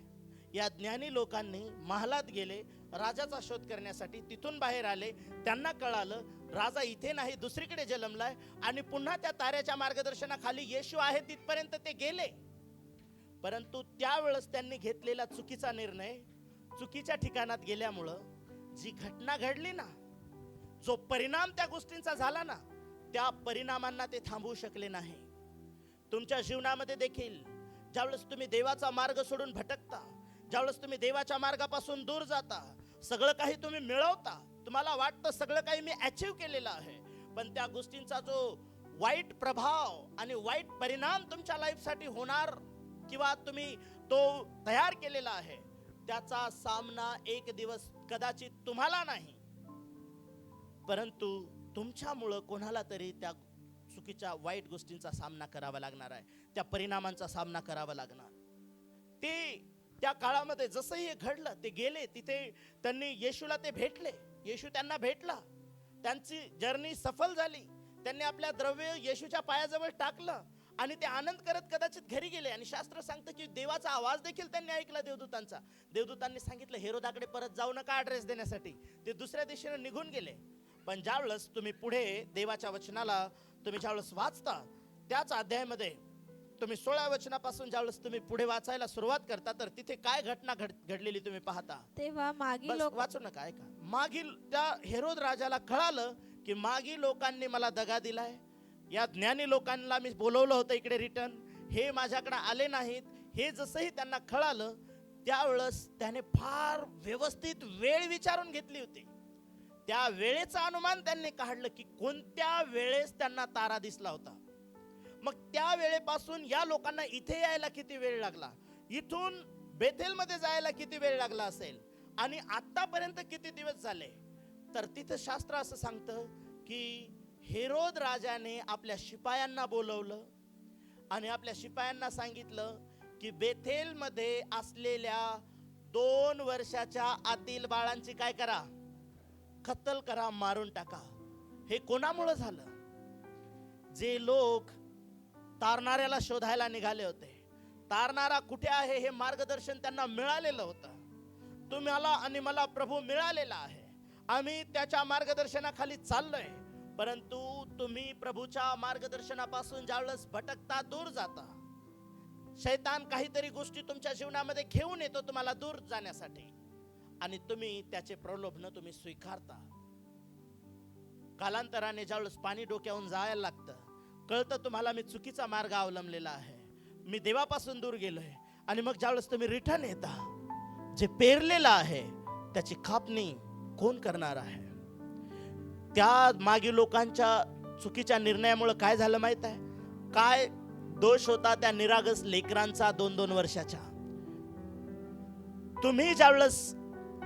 या ज्ञानी लोकांनी महालात गेले राजाचा शोध करण्यासाठी, तिथून बाहेर आले, त्यांना कळालं राजा इथे नाही दुसरीकडे जन्मलाय आणि पुन्हा त्या ताऱ्याच्या मार्गदर्शनाखाली येशू आहे तिथपर्यंत ते गेले. परंतु त्यावेळेस त्यांनी घेतलेला चुकीचा निर्णय, चुकीच्या ठिकाणात गेल्यामुळं जी घटना घडली ना, जो परिणाम त्या गोष्टींचा झाला ना, त्या परिणामांना ते थांबवू शकले नाही. तुमच्या जीवनामध्ये देखील ज्यावेळेस तुम्ही देवाचा मार्ग सोडून भटकता, ज्यावेळेस तुम्ही देवाच्या मार्गापासून दूर जाता, सगळं काही तुम्ही मिळवता, तुम्हाला वाटतं सगळं काही मी अचीव केलेलं आहे, पण त्या गोष्टींचा जो वाईट प्रभाव आणि वाईट परिणाम तुमच्या लाईफसाठी होणार किंवा तुम्ही तो तयार केलेला आहे, त्याचा सामना एक दिवस कदाचित तुम्हाला नाही, परंतु तुमच्यामुळं कोणाला तरी त्या चुकीच्या वाईट गोष्टींचा सामना करावा लागणार आहे, त्या परिणामांचा सामना करावा लागणार. ते त्या काळामध्ये जसंही हे घडलं, ते गेले तिथे, त्यांनी येशूला ते भेटले, येशू त्यांना भेटला, त्यांची जर्नी सफल झाली, त्यांनी आपल्या द्रव्य येशूच्या पायाजवळ टाकलं आणि ते आनंद करत कदाचित घरी गेले. आणि शास्त्र सांगतं की देवाचा आवाज देखील त्यांनी ऐकला देवदूतांचा. देवदूतांनी सांगितलं हेरोदाकडे परत जाऊ नका ॲड्रेस देण्यासाठी, ते दुसऱ्या दिशेने निघून गेले. पण ज्यावेळेस तुम्ही पुढे देवाच्या वचनाला तुम्ही ज्यावेळेस वाचता, त्याच अध्यायामध्ये तुम्ही 16 वचनापासून ज्यावेळेस तुम्ही पुढे वाचायला सुरुवात करता, तर तिथे काय घटना घडलेली तुम्ही पाहता. तेव्हा मागील लोक वाचू नका, ऐका. मागील त्या हेरोद राजाला कळालं की मागील लोकांनी मला दगा दिलाय, या ज्ञानी लोकांना मी बोलवलं होतं इकडे रिटर्न, हे माझ्याकडे आले नाहीत. हे जसंही त्यांना कळालं त्यावेळेस त्याने फार व्यवस्थित वेळ विचारून घेतली होती. त्या वेळेचा अनुमान त्यांनी काढलं की कोणत्या वेळेस त्यांना तारा दिसला होता. मग त्या वेळेपासून या लोकांना इथे यायला किती वेळ लागला, इथून बेथेलमध्ये जायला किती वेळ लागला असेल आणि आतापर्यंत किती दिवस झाले. तर तिथं शास्त्र असं सांगतं की हेरोद राजाने आपल्या शिपायांना बोलवलं आणि आपल्या शिपायांना सांगितलं की बेथेलमध्ये असलेल्या 2 वर्षाच्या आतील बाळांची काय करा, कत्तल करा, मारून टाका. हे कोणामुळे झालं, जे लोक तारणाऱ्याला शोधायला निघाले होते, तारणारा कुठे आहे हे मार्गदर्शन त्यांना मिळालेलं होतं. तुम्हाला आणि मला प्रभू मिळालेला आहे, आम्ही त्याच्या मार्गदर्शनाखाली चाललोय. परंतु तुम्ही प्रभूच्या मार्गदर्शनापासून ज्यावेळेस भटकता, दूर जाता, शैतान काहीतरी गोष्टी तुमच्या जीवनामध्ये घेऊन येतो तुम्हाला दूर जाण्यासाठी आणि तुम्ही त्याचे प्रलोभन तुम्ही स्वीकारता. कालांतराने ज्यावेळेस पाणी डोक्यावरून जायला लागतं, कळतं तुम्हाला मी चुकीचा मार्ग अवलंबलेला आहे, मी देवापासून दूर गेलोय. आणि मग ज्यावेळेस तुम्ही रिटर्न येता, जे पेरलेलं आहे त्याची कापणी कोण करणार आहे? त्या मागे लोकांच्या चुकीच्या निर्णयामुळे काय झालं माहित आहे? काय दोष होता त्या निरागस लेकरांचा 2-2 वर्षाच्या. तुम्ही ज्यावेळेस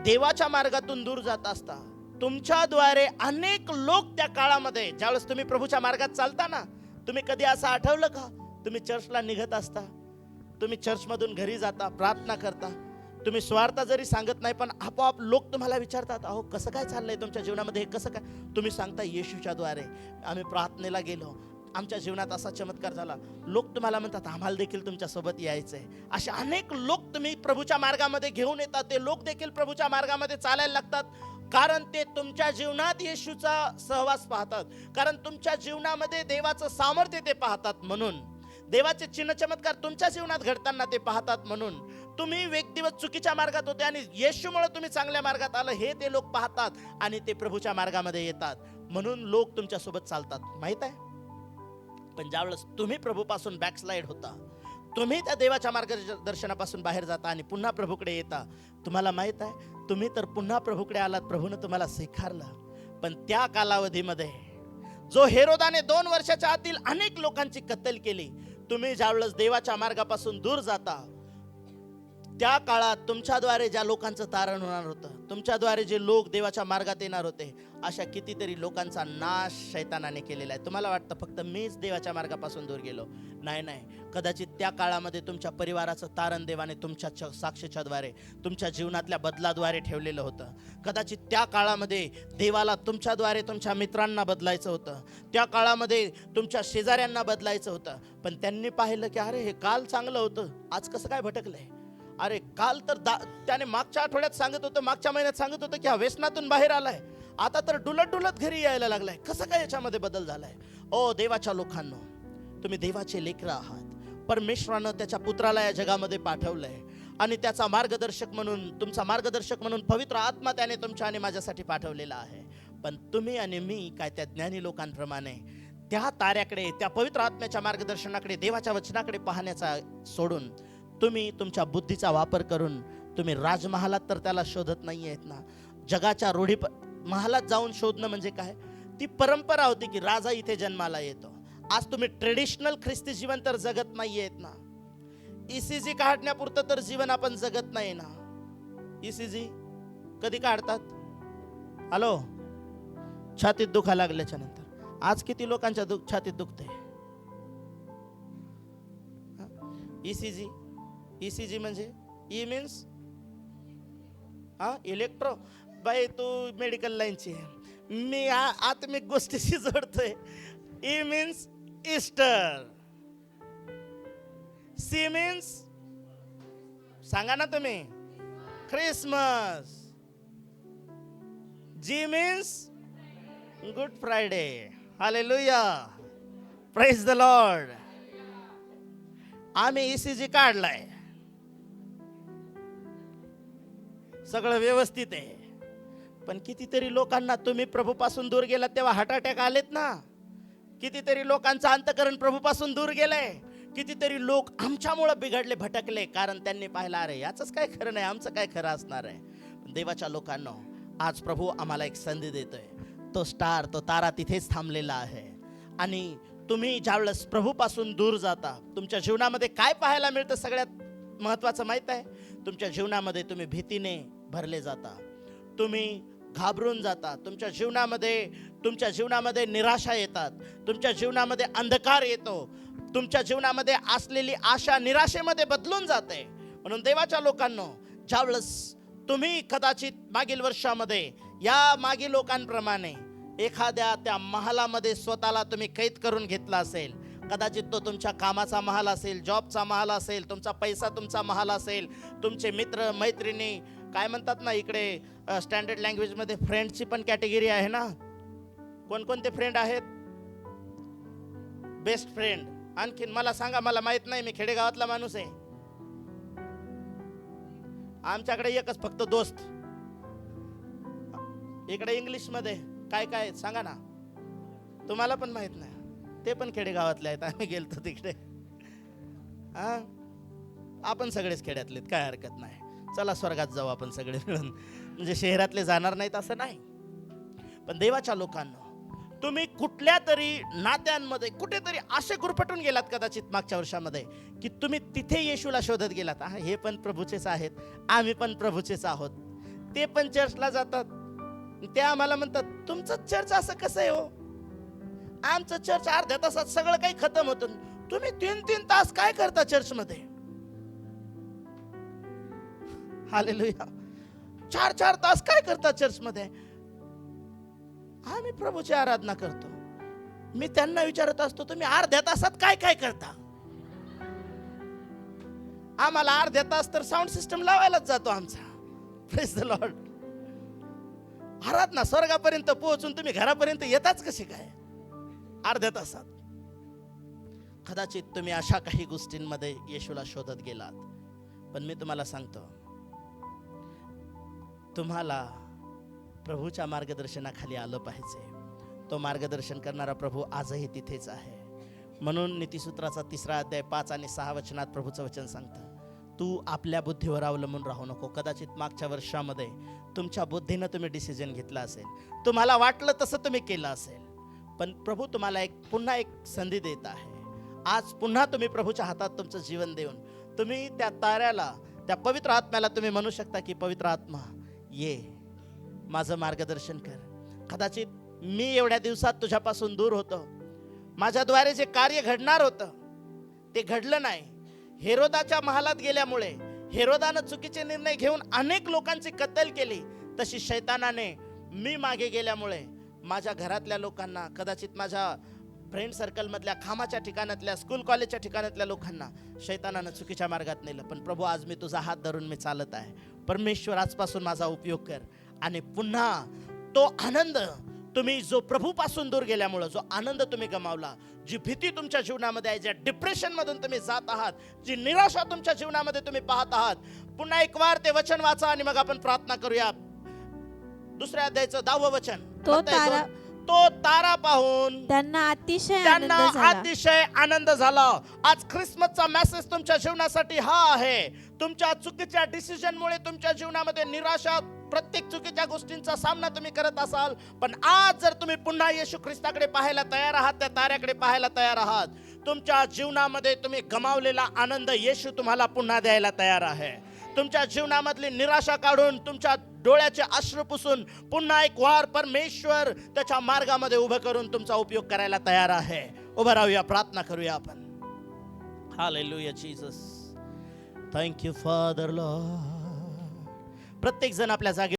देवाच्या मार्गातून दूर जात असता, तुमच्याद्वारे अनेक लोक त्या काळामध्ये, ज्यावेळेस तुम्ही प्रभूच्या मार्गात चालता ना, तुम्ही कधी असं आठवलं का? तुम्ही चर्चला निघत असता, तुम्ही चर्चमधून घरी जाता, प्रार्थना करता, तुम्ही स्वार्थ जरी सांगत नाही, पण आपोआप लोक तुम्हाला विचारतात, अहो कसं काय चाललंय तुमच्या जीवनामध्ये, हे कसं काय? तुम्ही सांगता, येशूच्या द्वारे आम्ही प्रार्थनेला गेलो, आमच्या जीवनात असा चमत्कार झाला. लोक तुम्हाला म्हणतात, आम्हाला देखील तुमच्या सोबत यायचंय. असे अनेक लोक तुम्ही प्रभूच्या मार्गामध्ये घेऊन येतात. ते लोक देखील प्रभूच्या मार्गामध्ये चालायला लागतात, कारण ते तुमच्या जीवनात येशूचा सहवास पाहतात, कारण तुमच्या जीवनामध्ये देवाचं सामर्थ्य ते पाहतात, म्हणून देवाचे चिन्ह चमत्कार तुमच्या जीवनात घडताना ते पाहतात. म्हणून तुम्ही एक दिवस चुकीच्या मार्गात होते आणि येशूमुळे तुम्ही चांगल्या मार्गात आलं हे ते लोक पाहतात आणि ते प्रभूच्या मार्गामध्ये येतात, म्हणून लोक तुमच्या सोबत चालतात, माहित आहे. पण ज्यावेळेस तुम्ही प्रभूपासून बॅकस्लाइड होता, तुम्ही त्या देवाच्या मार्गदर्शनापासून बाहेर जाता आणि पुन्हा प्रभूकडे येता, तुम्हाला माहित आहे, तुम्ही तर पुन्हा प्रभूकडे आलात, प्रभूने तुम्हाला स्वीकारलं. पण त्या कालावधीमध्ये जो हेरोदाने 2 वर्षाच्या आतील अनेक लोकांची कत्तल केली, तुम्ही ज्यावेळेस देवाच्या मार्गापासून दूर जाता, त्या काळात तुमच्याद्वारे ज्या लोकांचं तारण होणार होतं, तुमच्याद्वारे जे लोक देवाच्या मार्गात येणार होते, अशा कितीतरी लोकांचा नाश शैतानाने केलेला आहे. तुम्हाला वाटतं फक्त मीच देवाच्या मार्गापासून दूर गेलो, नाही, कदाचित त्या काळामध्ये तुमच्या परिवाराचं तारण देवाने तुमच्या साक्षीच्याद्वारे, तुमच्या जीवनातल्या बदलाद्वारे ठेवलेलं होतं. कदाचित त्या काळामध्ये देवाला तुमच्याद्वारे तुमच्या मित्रांना बदलायचं होतं, त्या काळामध्ये तुमच्या शेजाऱ्यांना बदलायचं होतं, पण त्यांनी पाहिलं की अरे हे काल चांगलं होतं, आज कसं काय भटकलंय? अरे काल तर त्याने मागच्या आठवड्यात सांगत होतं, मागच्या महिन्यात सांगत होतं की हा व्यसनातून बाहेर आलाय, आता तर डुलत घरी यायला लागलाय, कसं काय याच्यामध्ये बदल झालाय? ओ देवाच्या लोकांनो, तुम्ही देवाचे लेकरं आहात. परमेश्वरानं त्याच्या पुत्राला या जगामध्ये पाठवलंय आणि त्याचा मार्गदर्शक म्हणून, तुमचा मार्गदर्शक म्हणून पवित्र आत्मा त्याने तुमच्या आणि माझ्यासाठी पाठवलेला आहे. पण तुम्ही आणि मी काय त्या ज्ञानी लोकांप्रमाणे त्या ताऱ्याकडे, त्या पवित्र आत्म्याच्या मार्गदर्शनाकडे, देवाच्या वचनाकडे पाहण्याचा सोडून तुम्ही तुमच्या बुद्धीचा वापर करून तुम्ही राजमहालात तर त्याला शोधत नाही आहेत ना. जगाच्या रूढी महालात जाऊन शोधणं म्हणजे काय? ती परंपरा होती की राजा इथे जन्माला येतो. आज तुम्ही ट्रेडिशनल ख्रिस्ती जीवन तर जगत नाही आहेत ना. ECG काढण्यापुरतं तर जीवन आपण जगत नाही ना. ECG कधी काढतात? हॅलो, छातीत दुखा लागल्याच्या नंतर. आज किती लोकांच्या छातीत दुखते? ECG म्हणजे ई मीन्स इलेक्ट्रो. बाई तू मेडिकल लाईनची आहे, मी आत्मिक गोष्टीशी जोडतोय. E means Easter, C means सांगा ना तुम्ही, Christmas, G means good Friday. Hallelujah, praise the Lord. आम्ही ECG काढलाय, सगळं व्यवस्थित आहे. पण कितीतरी लोकांना तुम्ही प्रभूपासून दूर गेलात तेव्हा हार्ट अटॅक आलेत ना. कितीतरी लोकांचं अंतःकरण प्रभूपासून दूर गेलंय. कितीतरी लोक आमच्यामुळे बिघडले, भटकले, कारण त्यांनी पाहिलं अरे याचंच काय खरं नाही, आमचं काय खरं असणार आहे. देवाच्या लोकांनो, आज प्रभू आम्हाला एक संधी देतोय. तो स्टार, तो तारा तिथेच थांबलेला आहे. आणि तुम्ही ज्यावेळेस प्रभूपासून दूर जाता, तुमच्या जीवनामध्ये काय पाहायला मिळतं? सगळ्यात महत्त्वाचं माहीत आहे, तुमच्या जीवनामध्ये तुम्ही भीतीने भरले जाता, तुम्ही घाबरून जाता, तुमच्या जीवनामध्ये निराशा येतात, तुमच्या जीवनामध्ये अंधकार येतो, तुमच्या जीवनामध्ये असलेली आशा निराशेमध्ये बदलून जाते. म्हणून देवाच्या लोकांनो, ज्यावेळेस तुम्ही कदाचित मागील वर्षामध्ये या मागील लोकांप्रमाणे एखाद्या त्या महालामध्ये स्वतःला तुम्ही कैद करून घेतला असेल, कदाचित तो तुमच्या कामाचा महाल असेल, जॉबचा महाल असेल, तुमचा पैसा तुमचा महाल असेल, तुमचे मित्र मैत्रिणी, काय म्हणतात ना इकडे स्टँडर्ड लँग्वेजमध्ये फ्रेंडची पण कॅटेगरी आहे ना. कोणकोणते फ्रेंड आहेत? Best friend. आणखीन मला सांगा, मला माहित नाही, मी खेडेगावातला माणूस आहे. आमच्याकडे एकच फक्त दोस्त. इकडे इंग्लिश मध्ये काय काय सांगा ना. तुम्हाला पण माहित नाही, ते पण खेडेगावातले आहेत, आम्ही गेलतो तिकडे. हा, आपण सगळेच खेड्यातलेत, काय हरकत नाही. चला स्वर्गात जाऊ आपण सगळे मिळून. म्हणजे शहरातले जाणार नाहीत असं नाही, पण देवाच्या लोकांना तुम्ही कुठल्या तरी नात्यांमध्ये कुठेतरी असे गुरफटून गेलात कदाचित मागच्या वर्षामध्ये, की तुम्ही तिथे येशूला शोधत गेलात. हे पण प्रभूचेच आहेत, आम्ही पण प्रभूचेच आहोत. ते पण चर्चला जातात, ते आम्हाला म्हणतात तुमचं चर्च असं कसं आहे हो, आमचं चर्च अर्ध्या तासात सगळं काही खतम होतं, तुम्ही 3-3 तास काय करता चर्चमध्ये. हालेलुया. 4-4 तास काय करता चर्चमध्ये. आम्ही प्रभूची आराधना करतो. मी त्यांना विचारत असतो तुम्ही अर्ध्या तासात काय काय करता. आम्हाला अर्ध्या तास तर साऊंड सिस्टम लावायलाच जातो आमचा. Praise the Lord. आराधना स्वर्गापर्यंत पोहोचून तुम्ही घरापर्यंत येताच कसे काय अर्ध्या तासात. कदाचित तुम्ही अशा काही गोष्टींमध्ये येशूला शोधत गेलात, पण मी तुम्हाला सांगतो, तुम्हाला प्रभूच्या मार्गदर्शनाखाली आलं पाहिजे. तो मार्गदर्शन करणारा प्रभू आजही तिथेच आहे. म्हणून नीतिसूत्राचा 3 अध्याय 5 आणि 6 वचनात प्रभूचं वचन सांगतं, तू आपल्या बुद्धीवर अवलंबून राहू नको. कदाचित मागच्या वर्षामध्ये तुमच्या बुद्धीनं तुम्ही डिसिजन घेतला असेल, तुम्हाला वाटलं तसं तुम्ही केलं असेल, पण प्रभू तुम्हाला पुन्हा एक संधी देत आहे. आज पुन्हा तुम्ही प्रभूच्या हातात तुमचं जीवन देऊन तुम्ही त्या ताऱ्याला, त्या पवित्र आत्म्याला तुम्ही म्हणू शकता की पवित्र आत्मा ये, माझं मार्गदर्शन कर. कदाचित मी एवढ्या दिवसात तुझ्यापासून दूर होतो, माझ्याद्वारे जे कार्य घडणार होतं ते घडलं नाही. हेरोदाच्या महालात गेल्यामुळे हेरोदानं चुकीचे निर्णय घेऊन अनेक लोकांची कत्तल केली, तशी शैतानाने मी मागे गेल्यामुळे माझ्या घरातल्या लोकांना, कदाचित माझ्या फ्रेंड सर्कलमधल्या, कामाच्या ठिकाणातल्या, स्कूल कॉलेजच्या ठिकाणातल्या लोकांना शैतानानं चुकीच्या मार्गात नेलं. पण प्रभू आज मी तुझा हात धरून मी चालत आहे. परमेश्वर आजपासून माझा उपयोग कर आणि पुन्हा तो आनंद, तुम्ही जो प्रभूपासून दूर गेल्यामुळं जो आनंद तुम्ही गमावला, जी भीती तुमच्या जीवनामध्ये आहे, ज्या डिप्रेशनमधून तुम्ही जात आहात, जी निराशा तुमच्या जीवनामध्ये तुम्ही पाहत आहात, पुन्हा एक वार ते वचन वाचा आणि मग आपण प्रार्थना करूया. 2 अध्यायाचं 10वं वचन. तो तारा पाहून त्यांना अतिशय आनंद झाला. आज ख्रिसमसचा मेसेज तुमच्या जीवनासाठी हा आहे. तुमच्या चुकीच्या डिसिजनमुळे तुमच्या जीवनामध्ये निराशा, प्रत्येक चुकीच्या गोष्टींचा सामना तुम्ही करत असाल, पण आज जर तुम्ही पुन्हा येशू ख्रिस्ताकडे पाहायला तयार आहात, त्या ताऱ्याकडे पाहायला तयार आहात, तुमच्या जीवनामध्ये तुम्ही गमावलेला आनंद येशू तुम्हाला पुन्हा द्यायला तयार आहे. तुमच्या जीवनामधली निराशा काढून, तुमच्या डोळ्याचे अश्रू पुसून पुन्हा एक वार परमेश्वर त्याच्या मार्गामध्ये उभं करून तुमचा उपयोग करायला तयार आहे. उभं राहूया, प्रार्थना करूया आपण. Hallelujah Jesus. Thank you father Lord. प्रत्येक जण आपल्या जागी